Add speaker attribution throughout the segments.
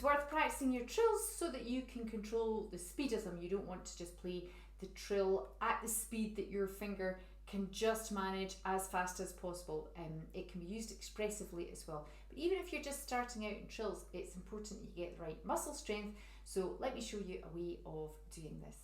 Speaker 1: worth practicing your trills so that you can control the speed of them. You don't want to just play the trill at the speed that your finger can just manage as fast as possible. It can be used expressively as well. But even if you're just starting out in trills, it's important you get the right muscle strength. So let me show you a way of doing this.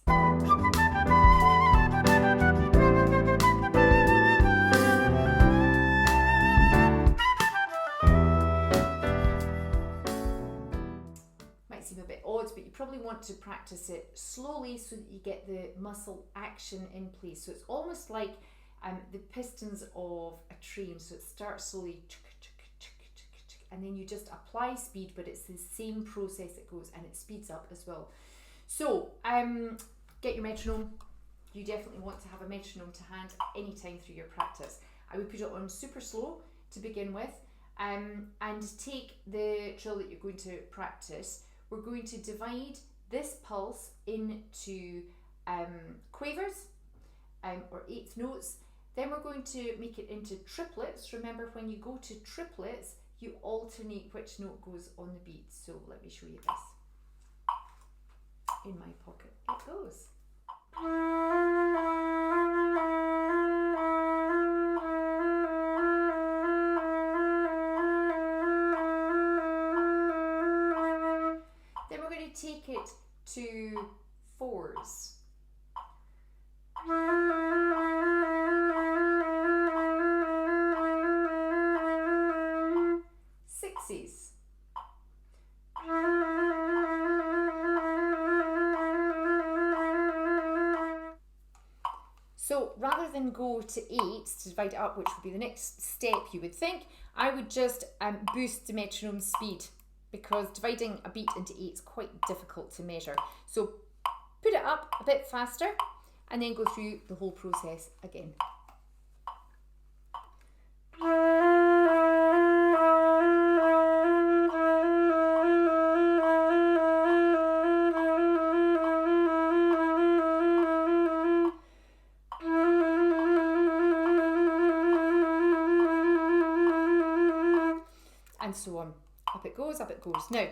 Speaker 1: Might seem a bit odd, but you probably want to practice it slowly so that you get the muscle action in place. So it's almost like the pistons of a train. So it starts slowly, and then you just apply speed, but it's the same process it goes, and it speeds up as well. So get your metronome. You definitely want to have a metronome to hand any time through your practice. I would put it on super slow to begin with, and take the trill that you're going to practice. We're going to divide this pulse into quavers or eighth notes. Then we're going to make it into triplets. Remember, when you go to triplets, you alternate which note goes on the beat. So let me show you this. In my pocket it goes. Then we're going to take it to fours. Sixes. So rather than go to eights to divide it up, which would be the next step you would think, I would just boost the metronome speed, because dividing a beat into eight is quite difficult to measure. So put it up a bit faster and then go through the whole process again. And so on. Up it goes, up it goes. Now,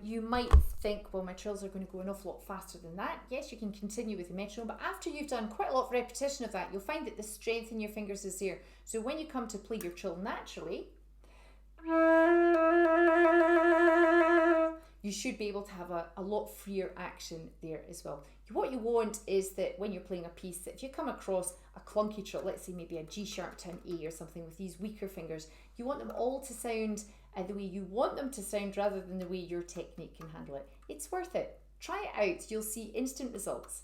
Speaker 1: you might think, well, my trills are going to go an awful lot faster than that. Yes, you can continue with the metronome, but after you've done quite a lot of repetition of that, you'll find that the strength in your fingers is there. So when you come to play your trill naturally, you should be able to have a lot freer action there as well. What you want is that when you're playing a piece, that if you come across a clunky trill, let's say maybe a G sharp to an A or something with these weaker fingers, you want them all to sound the way you want them to sound rather than the way your technique can handle it. It's worth it. Try it out. You'll see instant results.